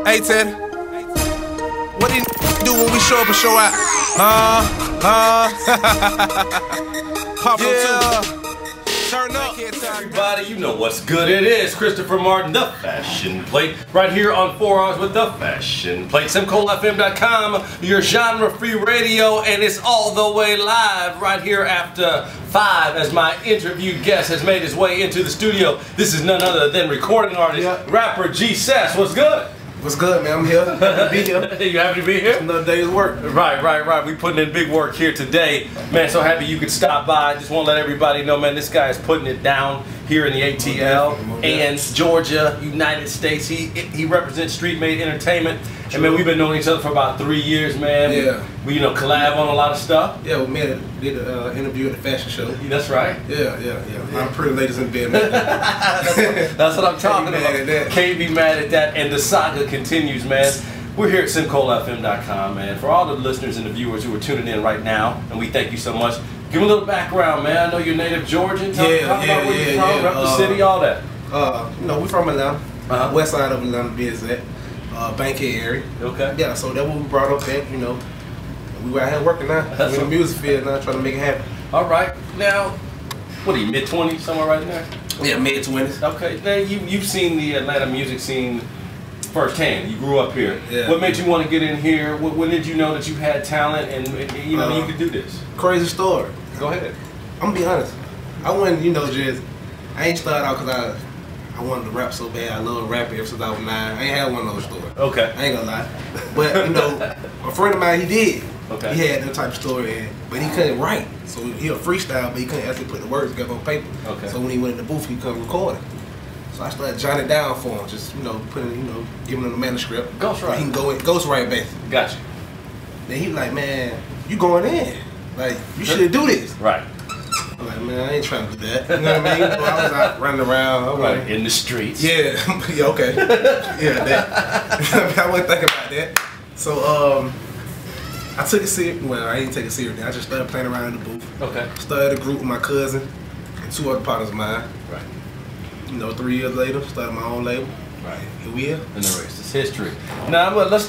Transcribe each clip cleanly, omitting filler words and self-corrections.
Hey Ted, what do you do when we show up and show out? Pop yeah. Turn up. Everybody, you know what's good. It is Christopher Martin, the Fashion Plate, right here on 4 Hours with the Fashion Plate. SimicolFM.com, your genre-free radio, and it's all the way live right here after 5 as my interview guest has made his way into the studio. This is none other than recording artist, rapper G-Cess. What's good? What's good, man? I'm here. Happy to be here. You happy to be here? It's another day's work. Right. We putting in big work here today. Man, so happy you could stop by. Just want to let everybody know, man, this guy is putting it down here in the ATL and Georgia, United States. He represents Street Made Entertainment. True. And man, we've been knowing each other for about 3 years, man. Yeah. We collab on a lot of stuff. Yeah, we did an interview at the fashion show. That's right. Yeah. I'm pretty ladies in bed, man. that's what I'm talking about. Can't be mad at that. And the saga continues, man. We're here at SimicolFM.com, man. For all the listeners and the viewers who are tuning in right now, and we thank you so much. Give me a little background, man. I know you're native Georgian. Talk about where you're from, rep the city, all that. We're from Atlanta, west side of Atlanta, be exact. Bankhead area. Okay. Yeah, so that's what we brought up at, We were out here working now. We're in the music field now, trying to make it happen. All right. Now, what are you, mid-20s, somewhere right there? Yeah, mid-20s. Okay. Now, you've seen the Atlanta music scene firsthand. You grew up here. Yeah. What made you want to get in here? When did you know that you had talent and you could do this? Crazy story. Go ahead. I'm gonna be honest. I wasn't, just I ain't started out because I wanted to rap so bad. I love rapping ever since I was 9. I ain't had one of those stories. Okay. I ain't gonna lie. But a friend of mine, he did. Okay. He had that type of story, but he couldn't write. So he a freestyle, but he couldn't actually put the words together on paper. Okay. So when he went in the booth, he couldn't record it. So I started jotting it down for him, just putting, giving him the manuscript. Ghostwrite. He can go in, ghostwrite basically. Gotcha. Then he like, man, you going in? Like, you should do this. Right. I'm like, man, I ain't trying to do that. You know what I mean? So I was out running around. Right. In the streets. Yeah. Yeah. Okay. Yeah. That. I wasn't thinking about that. So I took it serious. Well, I didn't take it seriously. I just started playing around in the booth. Okay. Started a group with my cousin and 2 other partners of mine. Right. 3 years later, started my own label. Right. Here we are. And the rest is history. Now, let's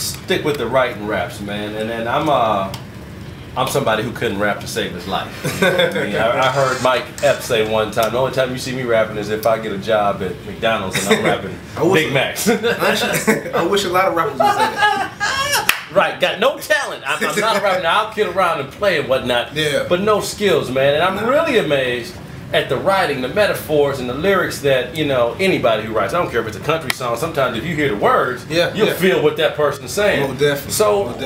stick with the writing raps, man. And then I'm somebody who couldn't rap to save his life. I heard Mike Epps say one time, the only time you see me rapping is if I get a job at McDonald's and I'm rapping Big Macs. I wish a lot of rappers would say that. Right, got no talent. I'm not rapping. I'll kid around and play and whatnot, but no skills, man. And I'm really amazed at the writing, the metaphors, and the lyrics that, anybody who writes, I don't care if it's a country song, sometimes if you hear the words, you'll feel what that person's saying. Most definitely. So,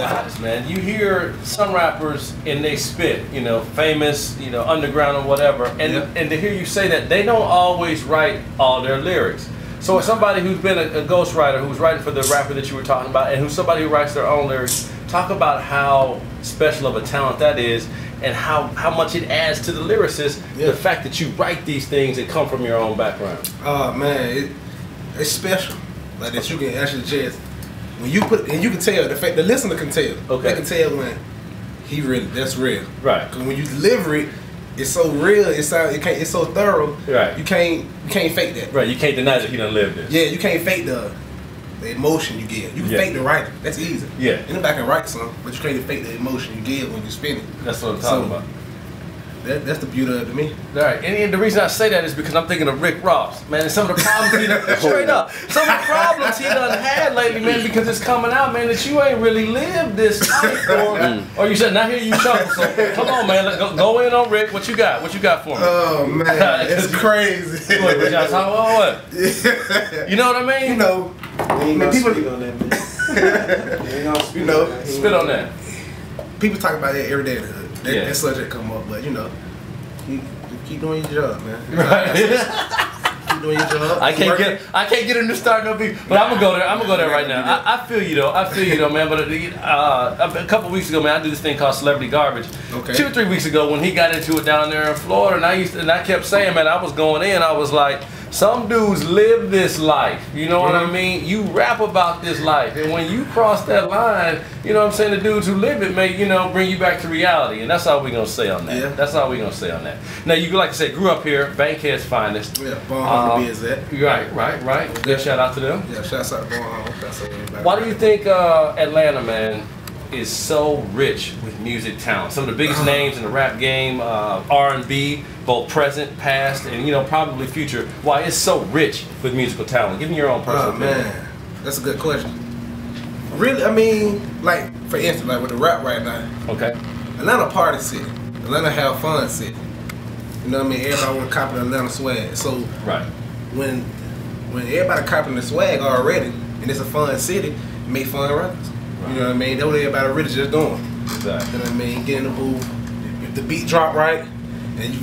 man, you hear some rappers and they spit, famous, underground or whatever, and to hear you say that, they don't always write all their lyrics. So as somebody who's been a ghostwriter, who's writing for the rapper that you were talking about, and who's somebody who writes their own lyrics, talk about how special of a talent that is, and how much it adds to the lyricist, the fact that you write these things that come from your own background. Oh man, it's special. Like that you can actually just, when you put, and you can tell, the listener can tell. Okay. They can tell when that's real. Right. Because when you deliver it, it's so real, it's so thorough. Right. You can't fake that. Right, you can't deny that he done lived this. Yeah, you can't fake the emotion you get. You can fake the writing. That's easy. Yeah. Anybody can write something, but you can't fake the emotion you get when you spin it. That's what I'm talking about. That's the beauty of it to me. All right, and the reason I say that is because I'm thinking of Rick Ross, man, and some of the problems he done, straight up, some of the problems he done had lately, man, because it's coming out, man, that you ain't really lived this life, or you said, now here you chuckle, so come on, man, go in on Rick. What you got? What you got for me? Oh man, it's crazy. What? You know what I mean? People speak on that. Spit on that. People talk about that every day. That subject come up, but keep doing your job, man. Keep doing your job. I can't get him to start no beef, but I'm gonna go there right now. I feel you though, man. But a couple weeks ago, man, I did this thing called Celebrity Garbage. Okay. 2 or 3 weeks ago, when he got into it down there in Florida, and I kept saying, man, I was going in. I was like, Some dudes live this life, you know what I mean? You rap about this life, and when you cross that line, you know what I'm saying, the dudes who live it may, you know, bring you back to reality, and that's all we're gonna say on that. Yeah. That's all we're gonna say on that. Now, you like I said, grew up here, Bankhead's finest. Yeah, Born Home to be exact. Right. Good shout out to them. Yeah, shout out to Born Home. That's everybody. Why do you think Atlanta, man, is so rich with music talent? Some of the biggest names in the rap game, R&B, both present, past, and you know, probably future. Why it's so rich with musical talent? Give me your own personal opinion. Man, that's a good question. Really, I mean, like for instance, like with the rap right now. Okay. Atlanta party city. Atlanta have fun city. You know what I mean? Everybody want to copy the Atlanta swag. So when everybody copying the swag already, and it's a fun city, make fun records. You know what I mean? That's what everybody really just doing. Exactly. You know what I mean? Get in the booth. If the beat drop right, and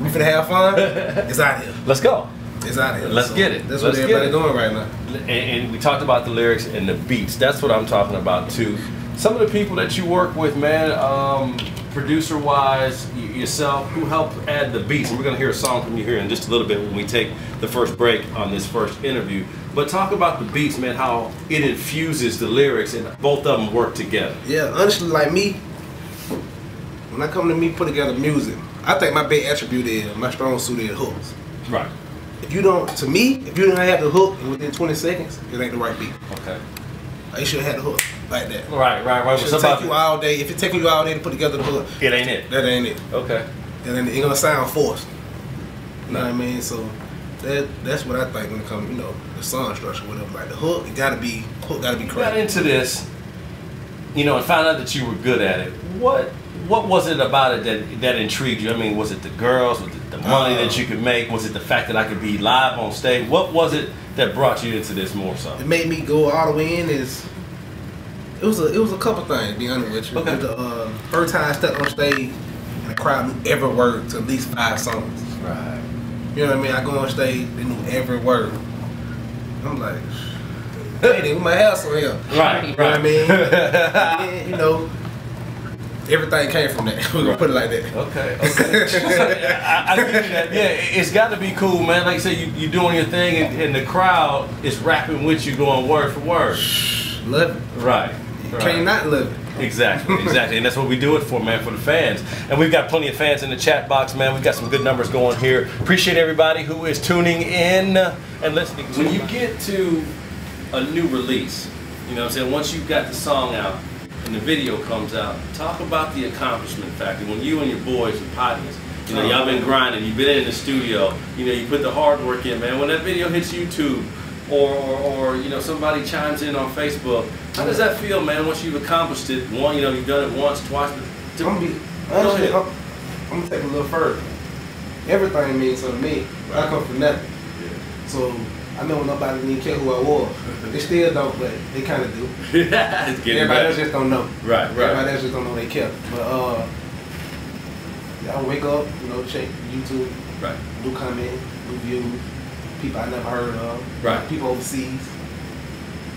we finna have fun, it's out here. Let's go. It's out here. Let's get it. That's what everybody doing right now. And we talked about the lyrics and the beats. That's what I'm talking about too. Some of the people that you work with, man, producer-wise, yourself, who helped add the beats. And we're gonna hear a song from you here in just a little bit when we take the first break on this first interview. But talk about the beats, man, how it infuses the lyrics and both of them work together. Yeah, honestly, like me, when I come to me put together music, I think my big attribute is, my strong suit is hooks. Right. If you don't, to me, if you don't have the hook within 20 seconds, it ain't the right beat. Okay. You should have had the hook like that. Right. It should take you all day. If it takes you all day to put together the hook, it ain't it. That ain't it. Okay. And then it's gonna sound forced. You know what I mean? So that's what I think when it comes, you know, the song structure, whatever. Like the hook, hook gotta be crazy. Got into this, you know, and found out that you were good at it. What was it about it that intrigued you? I mean, was it the girls? Was it the money that you could make? Was it the fact that I could be live on stage? What was it that brought you into this more so? It made me go all the way in. It was a couple things, to be honest with you. Okay. The first time I stepped on stage and the crowd knew every word to at least 5 songs. Right. You know what I mean? I go on stage, they knew every word. I'm like, hey, they with my house on here. Right. You know what I mean? And, you know, everything came from that. We're gonna put it like that. Okay. I give you that. Yeah, it's got to be cool, man. Like you say, you doing your thing, and the crowd is rapping with you, going word for word. Love it. Right. You can't not love it. Exactly. And that's what we do it for, man, for the fans. And we've got plenty of fans in the chat box, man. We've got some good numbers going here. Appreciate everybody who is tuning in and listening. When you get to a new release, you know what I'm saying, once you've got the song out and the video comes out, talk about the accomplishment factor. When you and your boys and partners, you know, y'all been grinding, you've been in the studio, you know, you put the hard work in, man. When that video hits YouTube, or you know, somebody chimes in on Facebook, how does that feel, man, once you've accomplished it? One, you know, you've done it once, twice, but I'm gonna take it a little further. Everything means something to me. I come from nothing. Yeah. So I know nobody didn't care who I was. They still don't, but they kind of do. Everybody else just don't know. Right. Everybody else just don't know they care. But I wake up, you know, check YouTube, do comments, do views, people I never heard of, people overseas.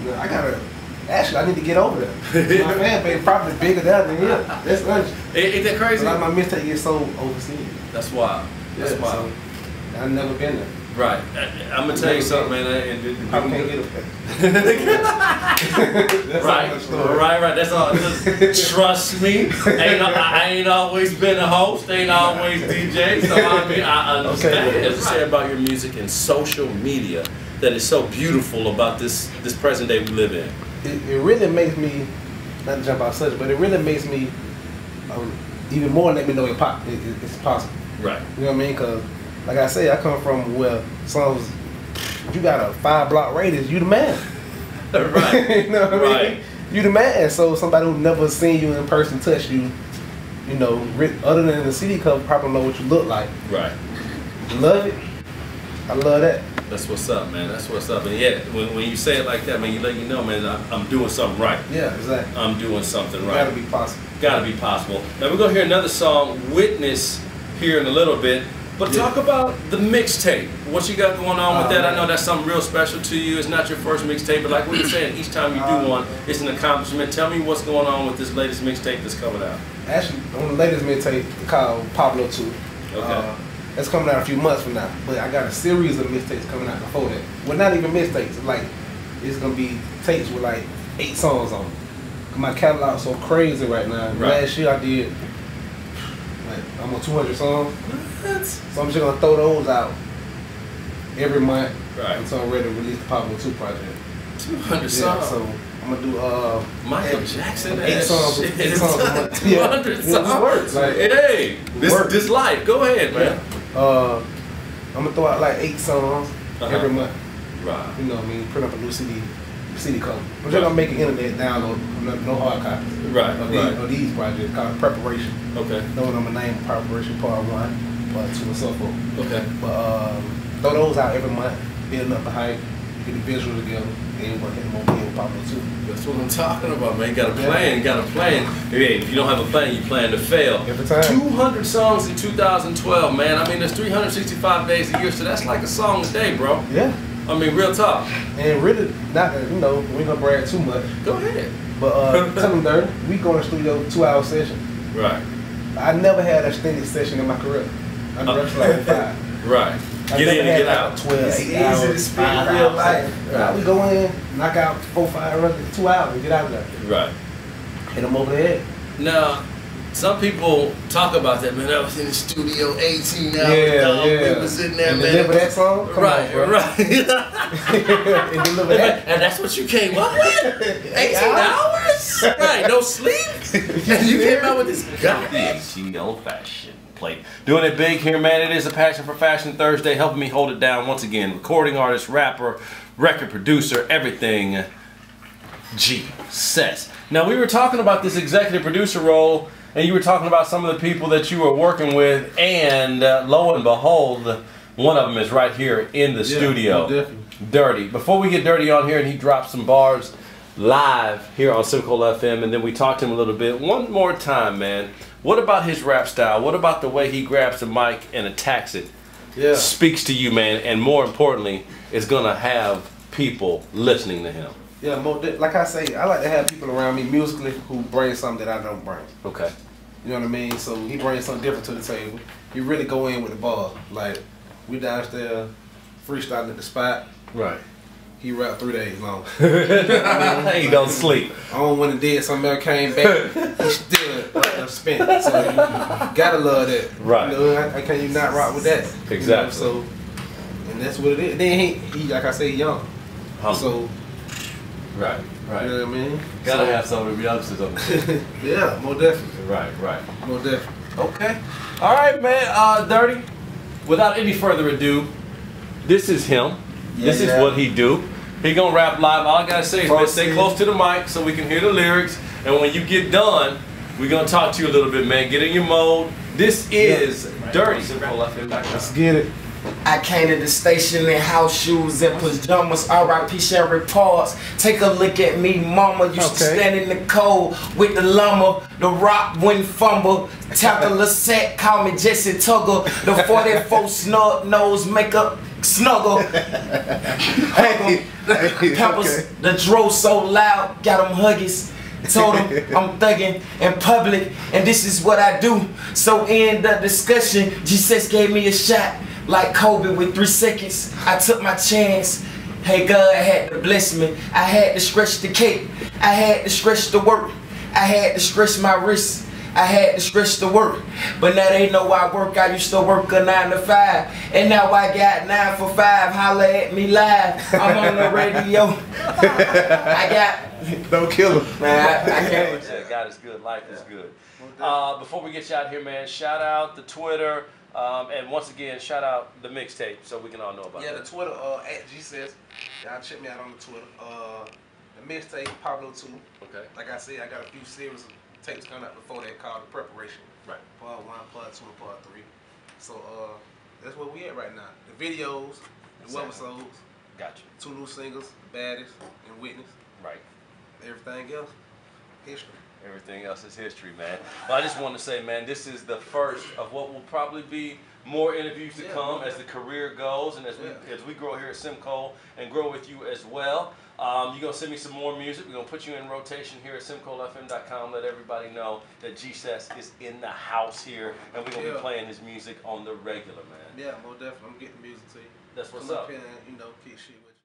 You know, I need to get over there. My fan base probably bigger than here. That's honest. Ain't that crazy? A lot of my mistakes get sold overseas. That's wild. That's wild. So, I've never been there. Right. I'm gonna tell you something, man. I can't get a Right. That's all. Just trust me. I ain't always been a host. Ain't always DJ. So I mean, I understand. Okay. As you say about your music and social media, that is so beautiful about this present day we live in. It really makes me, not to jump out such, but it really makes me even more let me know it's possible. Right. You know what I mean? Because, like I say, I come from where songs, you got a 5-block radius, you the man. Right. You know what I mean? You the man. So somebody who never seen you in person touch you, you know, other than the CD cover, probably know what you look like. Right. Love it. I love that. That's what's up, man. That's what's up. And yeah, when you say it like that, man, you let you know, man, I'm doing something right. Yeah, exactly. I'm doing something right. Gotta be possible. Gotta be possible. Now we're gonna hear another song, Witness, here in a little bit. But talk about the mixtape. What you got going on with that? I know that's something real special to you. It's not your first mixtape, but like we were saying, each time you do one, it's an accomplishment. Tell me what's going on with this latest mixtape that's coming out. Actually, on the latest mixtape called Pablo 2. Okay. That's coming out a few months from now. But I got a series of mixtapes coming out before that. Well, not even mixtapes. Like, it's gonna be tapes with like 8 songs on it. My catalog's so crazy right now. Right. Last year I did like almost 200 songs. What? So I'm just gonna throw those out every month until I'm ready to release the Pablo 2 project. 200 songs. So I'm gonna do Michael Jackson. 8 songs. 8 songs a month. 200 songs. This works. Like, hey, this life. Go ahead, man. I'm gonna throw out like 8 songs every month. Right. You know what I mean? Print up a new CD cover. I'm just gonna make an internet download, no hard copies. Right. Of these projects called Preparation. Okay. Know what I'm gonna name Preparation Part 1, Part 2, and so forth. Okay. But throw those out every month, building up the hype, get the visual together, and we're getting more with Pablo 2. That's what I'm talking about, man. You got a plan, you got a plan. Hey, if you don't have a plan, you plan to fail. Every time. 200 songs in 2012, man. I mean, there's 365 days a year, so that's like a song a day, bro. Yeah. I mean, real talk. And really, not, we ain't gonna brag too much. Go ahead. But tell them dirty, we go in the studio 2-hour session. Right. I never had an extended session in my career. I rushed like 5. Right. Get in and get out. 12, it's 8 easy hours, to spend 5 real hours. life. Right. We go in, knock out 4, 5 runs, 2 hours, and get out of there. Right. Hit them over the head. Now, some people talk about that, man. I was in the studio 18 hours. Yeah. We was in there, and man. deliver that song? Come right, on, bro. right. And deliver that. And that's what you came up with? 18 hours? Right, no sleep? And you came out with this goddamn old-fashioned plate. Doing it big here, man. It is a Passion for Fashion Thursday. Helping me hold it down once again. Recording artist, rapper, record producer, everything. G-Cess. Now, we were talking about this executive producer role, and you were talking about some of the people that you were working with, and lo and behold, one of them is right here in the studio. Definitely. Dirty. Before we get Dirty on here and he drops some bars live here on Simicol FM, and then we talk to him a little bit, one more time, man. What about his rap style? What about the way he grabs the mic and attacks it? Yeah. Speaks to you, man, and more importantly, is going to have people listening to him. Yeah, like I say, I like to have people around me musically who bring something that I don't bring. Okay. You know what I mean? So he brings something different to the table. He really go in with the ball. Like, we downstairs freestyling at the spot. Right. He rap 3 days long. He don't sleep. I don't want to dead. Something else came back. He still spent. So you gotta love that. Right. You know, I can't you not rock with that. Exactly. You know, so, and that's what it is. Then he like I say, young. So. Right. You know what I mean? Gotta have some of the youngsters on there. Yeah, more definitely. Right. More definitely. Okay. All right, man. Dirty. Without any further ado, this is him. This is what he do. He gonna rap live. All I gotta say is, man, stay close to the mic so we can hear the lyrics. And when you get done, we're gonna talk to you a little bit, man. Get in your mode. This is Dirty. Let's get it. I came to the station in house shoes and pajamas, R.I.P. Sherry Parks. Take a look at me, mama. Used to stand in the cold with the llama. The rock wouldn't fumble. Tap the Lissette, call me Jesse Tugger. The 44 snub nose makeup snuggle. Peppers, the dro so loud, got them huggies. Told him I'm thugging in public and this is what I do. So in the discussion, G-Cess gave me a shot. Like Kobe with 3 seconds, I took my chance. Hey, God had to bless me. I had to stretch the cape. I had to stretch the work. I had to stretch my wrist. I had to stretch the work. But now they know I work. I used to work a 9 to 5. And now I got 9 for 5. Holla at me live. I'm on the radio. I got... Don't kill him. Man, I can't. God is good. Life is good. Before we get you out here, man, shout out the Twitter. And once again, shout out the mixtape so we can all know about it. Yeah, the Twitter at G-Cess. Y'all check me out on the Twitter. The mixtape Pablo 2. Okay. Like I said, I got a few series of tapes coming out before that called The Preparation. Right. Part 1, Part 2, and Part 3. So that's where we at right now. The videos, the webisodes. Gotcha. 2 new singles, The Baddest and Witness. Right. Everything else, history. Everything else is history, man. Well, I just want to say, man, this is the first of what will probably be more interviews to come as the career goes, and as we grow here at Simicol and grow with you as well. You're gonna send me some more music. We're gonna put you in rotation here at SimicolFM.com. Let everybody know that G-Cess is in the house here, and we're gonna be playing his music on the regular, man. Yeah, most definitely. I'm getting music to you. That's what's Come up. Here and, kick shit with you.